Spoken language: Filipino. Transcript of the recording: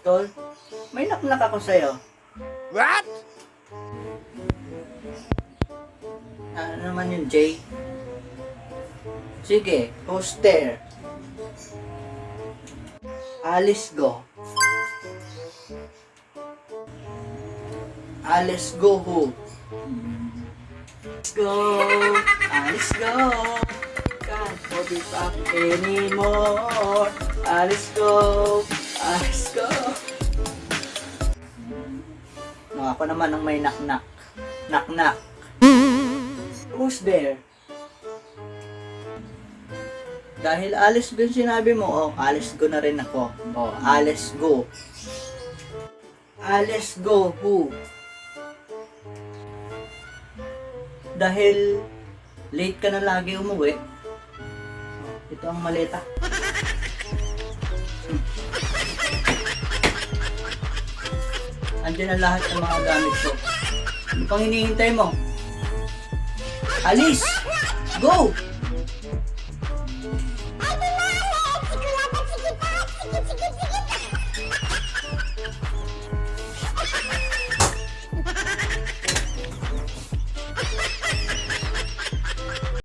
Tol, may naknak ako sa'yo. What? Ano naman yun, Jay? Sige, poster. Alice go. Alice go who? Let's go. Alice go. Can't hold it back anymore. Alice go. Alice go. No, ako naman ang may knock-knock. Knock-knock. Who's there? Dahil Alice go yung sinabi mo, oh, Alice go na rin ako. Oh, Alice go. Alice go who? Dahil late ka na lagi umuwi, ito ang maleta. Andiyan na lahat ng mga gamit ko. Ano pang hinihintay mo? Alice! Go!